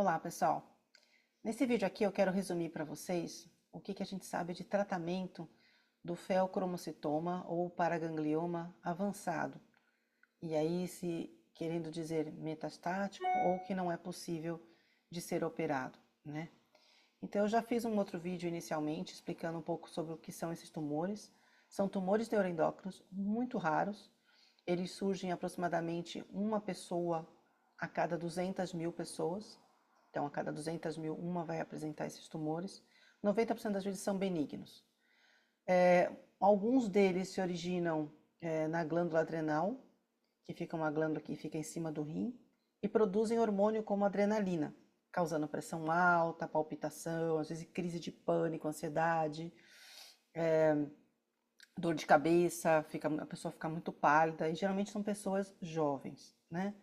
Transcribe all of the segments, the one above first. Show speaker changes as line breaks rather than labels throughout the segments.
Olá, pessoal. Nesse vídeo aqui eu quero resumir para vocês o que a gente sabe de tratamento do feocromocitoma ou paraganglioma avançado. E aí, se querendo dizer metastático ou que não é possível de ser operado, né? Então, eu já fiz um outro vídeo inicialmente explicando um pouco sobre o que são esses tumores. São tumores neuroendócrinos muito raros. Eles surgem aproximadamente uma pessoa a cada 200 mil pessoas. Então, a cada 200 mil, uma vai apresentar esses tumores. 90% das vezes são benignos. Alguns deles se originam na glândula adrenal, que fica uma glândula que fica em cima do rim, e produzem hormônio como adrenalina, causando pressão alta, palpitação, às vezes crise de pânico, ansiedade, dor de cabeça, a pessoa fica muito pálida, e geralmente são pessoas jovens, né?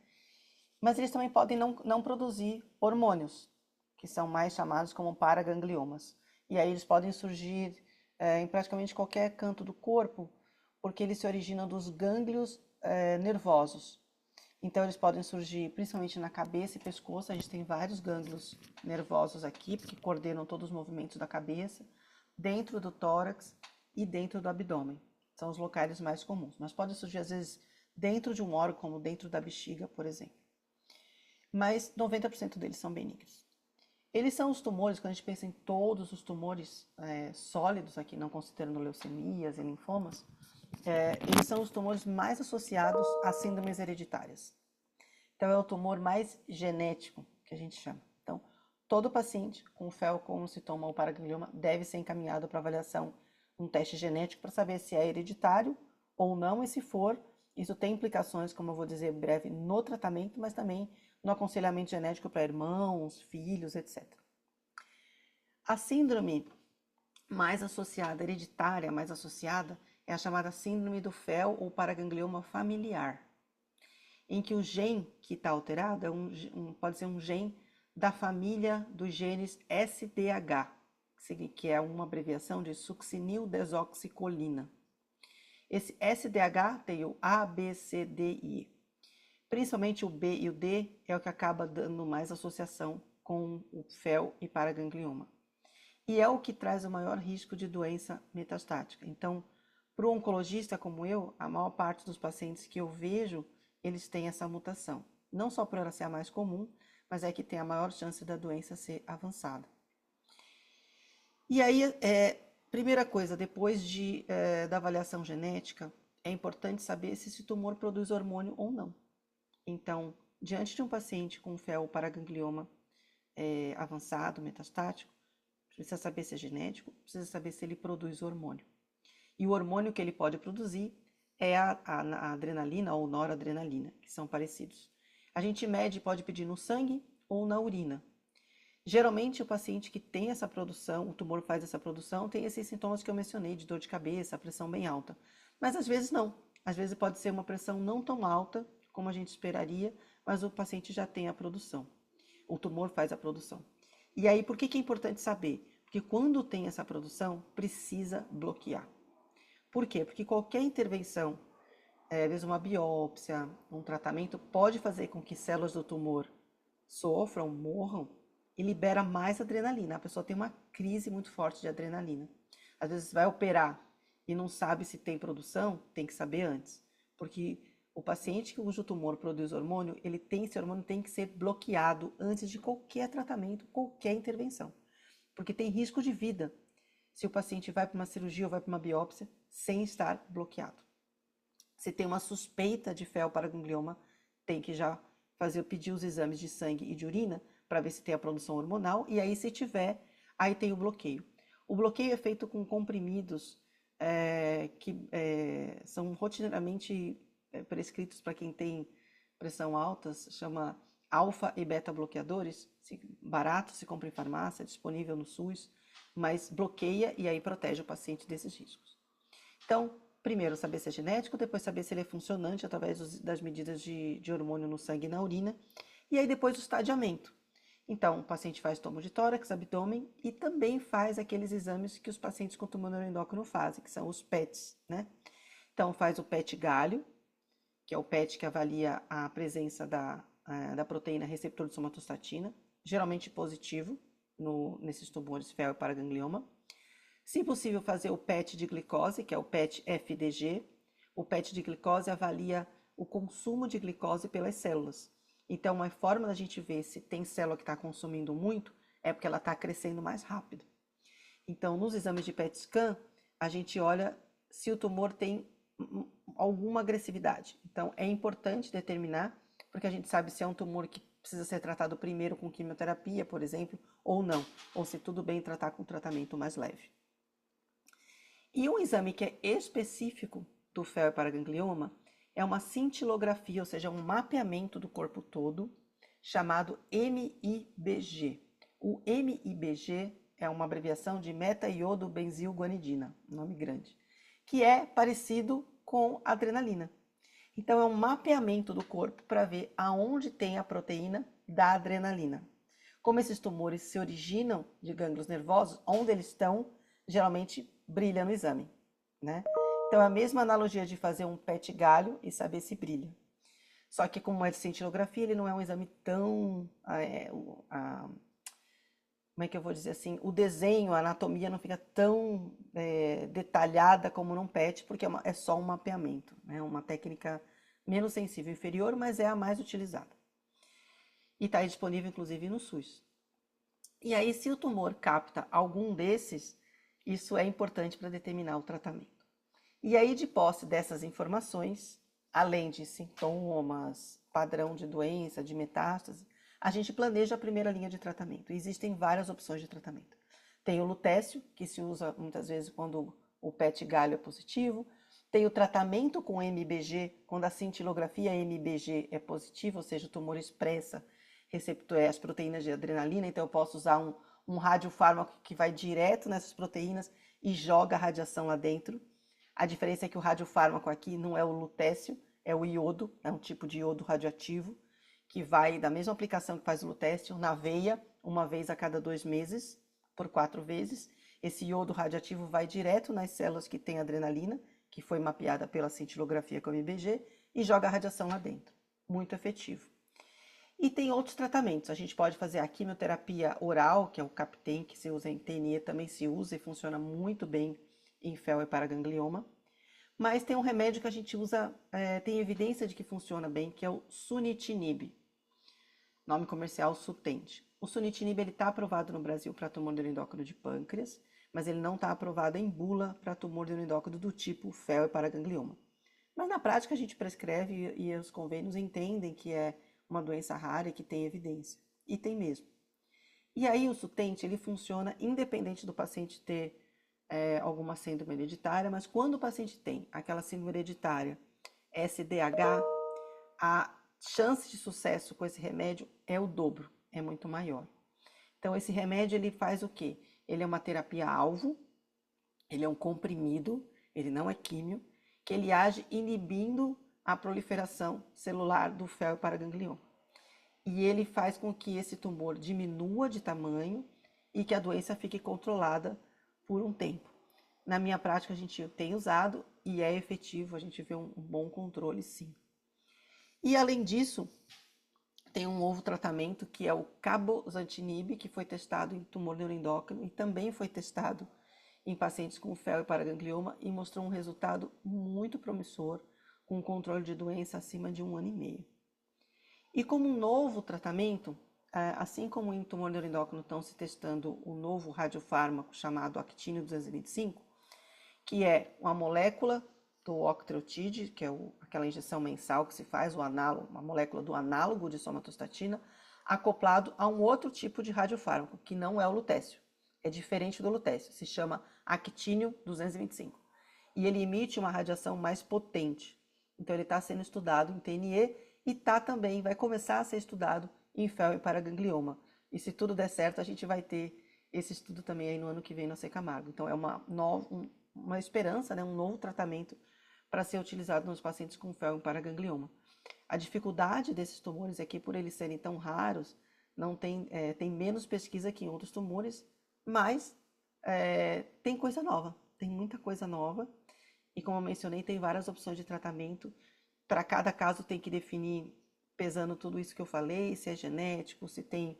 Mas eles também podem não produzir hormônios, que são mais chamados como paragangliomas. E aí eles podem surgir em praticamente qualquer canto do corpo, porque eles se originam dos gânglios nervosos. Então eles podem surgir principalmente na cabeça e pescoço. A gente tem vários gânglios nervosos aqui, porque coordenam todos os movimentos da cabeça, dentro do tórax e dentro do abdômen. São os locais mais comuns. Mas podem surgir às vezes dentro de um órgão, como dentro da bexiga, por exemplo. Mas 90% deles são benignos. Eles são os tumores, quando a gente pensa em todos os tumores sólidos aqui, não considerando leucemias e linfomas, eles são os tumores mais associados a síndromes hereditárias. Então, é o tumor mais genético, que a gente chama. Então, todo paciente com feocromocitoma ou paraganglioma deve ser encaminhado para avaliação, um teste genético para saber se é hereditário ou não, e se for, isso tem implicações, como eu vou dizer breve, no tratamento, mas também no aconselhamento genético para irmãos, filhos, etc. A síndrome mais associada, hereditária mais associada, é a chamada síndrome do FEL ou paraganglioma familiar, em que o gene que está alterado pode ser um gene da família dos genes SDH, que é uma abreviação de succinildesoxicolina. Esse SDH tem o A, B, C, D e E. Principalmente o B e o D é o que acaba dando mais associação com o FEL e paraganglioma. E é o que traz o maior risco de doença metastática. Então, para o oncologista como eu, a maior parte dos pacientes que eu vejo, eles têm essa mutação. Não só por ela ser a mais comum, mas é que tem a maior chance da doença ser avançada. E aí, primeira coisa, depois da avaliação genética, é importante saber se esse tumor produz hormônio ou não. Então, diante de um paciente com FEL paraganglioma avançado, metastático, precisa saber se é genético, precisa saber se ele produz hormônio. E o hormônio que ele pode produzir é a adrenalina ou noradrenalina, que são parecidos. A gente mede, pode pedir no sangue ou na urina. Geralmente, o paciente que tem essa produção, o tumor faz essa produção, tem esses sintomas que eu mencionei, de dor de cabeça, a pressão bem alta. Mas às vezes não. Às vezes pode ser uma pressão não tão alta como a gente esperaria, mas o paciente já tem a produção. O tumor faz a produção. E aí, por que é importante saber? Porque quando tem essa produção, precisa bloquear. Por quê? Porque qualquer intervenção, às vezes uma biópsia, um tratamento, pode fazer com que células do tumor sofram, morram, e libera mais adrenalina. A pessoa tem uma crise muito forte de adrenalina. Às vezes vai operar e não sabe se tem produção, tem que saber antes. Porque o paciente cujo tumor produz hormônio, esse hormônio tem que ser bloqueado antes de qualquer tratamento, qualquer intervenção. Porque tem risco de vida se o paciente vai para uma cirurgia ou vai para uma biópsia sem estar bloqueado. Se tem uma suspeita de FEL paraganglioma, tem que já pedir os exames de sangue e de urina para ver se tem a produção hormonal, e aí se tiver, aí tem o bloqueio. O bloqueio é feito com comprimidos que são rotineiramente prescritos para quem tem pressão alta, chama alfa e beta bloqueadores, barato, se compra em farmácia, disponível no SUS, mas bloqueia e aí protege o paciente desses riscos. Então, primeiro saber se é genético, depois saber se ele é funcionante através das medidas de hormônio no sangue e na urina, e aí depois o estadiamento. Então, o paciente faz tomo de tórax, abdômen e também faz aqueles exames que os pacientes com tumor neuroendócrino fazem, que são os PETs, né? Então, faz o PET galho, que é o PET que avalia a presença da proteína receptor de somatostatina. geralmente positivo nesses tumores fel e paraganglioma. Se possível, fazer o PET de glicose, que é o PET-FDG. O PET de glicose avalia o consumo de glicose pelas células. Então, uma forma da gente ver se tem célula que está consumindo muito é porque ela está crescendo mais rápido. Então, nos exames de PET scan, a gente olha se o tumor tem alguma agressividade. Então, é importante determinar, porque a gente sabe se é um tumor que precisa ser tratado primeiro com quimioterapia, por exemplo, ou não, ou se tudo bem tratar com tratamento mais leve. E um exame que é específico do fel e paraganglioma é uma cintilografia, ou seja, um mapeamento do corpo todo, chamado MIBG. O MIBG é uma abreviação de meta-iodo-benzilguanidina, nome grande, que é parecido com adrenalina. Então, é um mapeamento do corpo para ver aonde tem a proteína da adrenalina. Como esses tumores se originam de gânglios nervosos, onde eles estão, geralmente brilha no exame, né? Então, é a mesma analogia de fazer um PET galho e saber se brilha. Só que, como é de cintilografia, ele não é um exame tão... como é que eu vou dizer assim? O desenho, a anatomia não fica tão detalhada como num PET, porque é só um mapeamento, né? Uma técnica menos sensível, inferior, mas é a mais utilizada. E está disponível, inclusive, no SUS. E aí, se o tumor capta algum desses, isso é importante para determinar o tratamento. E aí, de posse dessas informações, além de sintomas, padrão de doença, de metástase, a gente planeja a primeira linha de tratamento. E existem várias opções de tratamento. Tem o lutécio, que se usa muitas vezes quando o PET galho é positivo. Tem o tratamento com MBG, quando a cintilografia MBG é positiva, ou seja, o tumor expressa as proteínas de adrenalina. Então, eu posso usar um radiofármaco que vai direto nessas proteínas e joga a radiação lá dentro. A diferença é que o radiofármaco aqui não é o lutécio, é o iodo, é um tipo de iodo radioativo, que vai da mesma aplicação que faz o lutécio na veia, uma vez a cada 2 meses, por 4 vezes. Esse iodo radioativo vai direto nas células que têm adrenalina, que foi mapeada pela cintilografia com o MBG, e joga a radiação lá dentro. Muito efetivo. E tem outros tratamentos. A gente pode fazer a quimioterapia oral, que é o Capten, que se usa em TNE, também se usa e funciona muito bem em fel e paraganglioma. Mas tem um remédio que a gente usa, tem evidência de que funciona bem, que é o sunitinib. Nome comercial Sutent. O sunitinib está aprovado no Brasil para tumor neuroendócrino de pâncreas, mas ele não está aprovado em bula para tumor neuroendócrino do tipo fel e paraganglioma. Mas na prática a gente prescreve e os convênios entendem que é uma doença rara e que tem evidência. E tem mesmo. E aí o Sutent, ele funciona independente do paciente ter alguma síndrome hereditária, mas quando o paciente tem aquela síndrome hereditária SDH, a chance de sucesso com esse remédio é o dobro, é muito maior. Então esse remédio ele faz o quê? Ele é uma terapia-alvo, ele é um comprimido, ele não é químio, que ele age inibindo a proliferação celular do fel e paraganglioma. E ele faz com que esse tumor diminua de tamanho e que a doença fique controlada por um tempo. Na minha prática, a gente tem usado e é efetivo, a gente vê um bom controle, sim. E além disso, tem um novo tratamento que é o cabozantinib, que foi testado em tumor neuroendócrino e também foi testado em pacientes com fel e paraganglioma e mostrou um resultado muito promissor, com um controle de doença acima de 1 ano e meio. E como um novo tratamento, assim como em tumor neuroendócrino estão se testando o novo radiofármaco chamado Actínio 225, que é uma molécula do octreotide, que é aquela injeção mensal que se faz, uma molécula do análogo de somatostatina, acoplado a um outro tipo de radiofármaco, que não é o lutécio. É diferente do lutécio, se chama Actínio 225. E ele emite uma radiação mais potente. Então ele está sendo estudado em TNE e também vai começar a ser estudado em fel e paraganglioma. E se tudo der certo, a gente vai ter esse estudo também aí no ano que vem na Camargo. Então é uma esperança, né, um novo tratamento para ser utilizado nos pacientes com fel e paraganglioma. A dificuldade desses tumores é que, por eles serem tão raros, não tem menos pesquisa que em outros tumores, mas tem coisa nova, tem muita coisa nova. E como eu mencionei, tem várias opções de tratamento. Para cada caso tem que definir, pesando tudo isso que eu falei, se é genético, se tem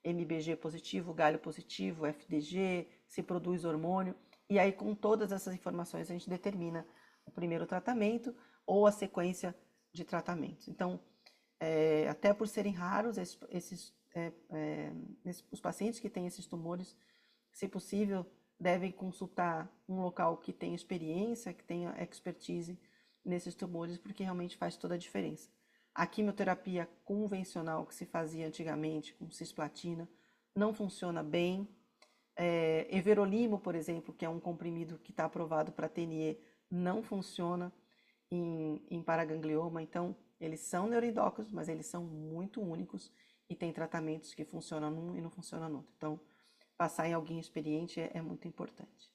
MBG positivo, galho positivo, FDG, se produz hormônio. E aí, com todas essas informações, a gente determina o primeiro tratamento ou a sequência de tratamentos. Então, até por serem raros, os pacientes que têm esses tumores, se possível, devem consultar um local que tenha experiência, que tenha expertise nesses tumores, porque realmente faz toda a diferença. A quimioterapia convencional que se fazia antigamente com cisplatina não funciona bem. Everolimo, por exemplo, que é um comprimido que está aprovado para TNE, não funciona em paraganglioma. Então, eles são neuroendócrinos, mas eles são muito únicos e tem tratamentos que funcionam num e não funcionam no outro. Então, passar em alguém experiente é muito importante.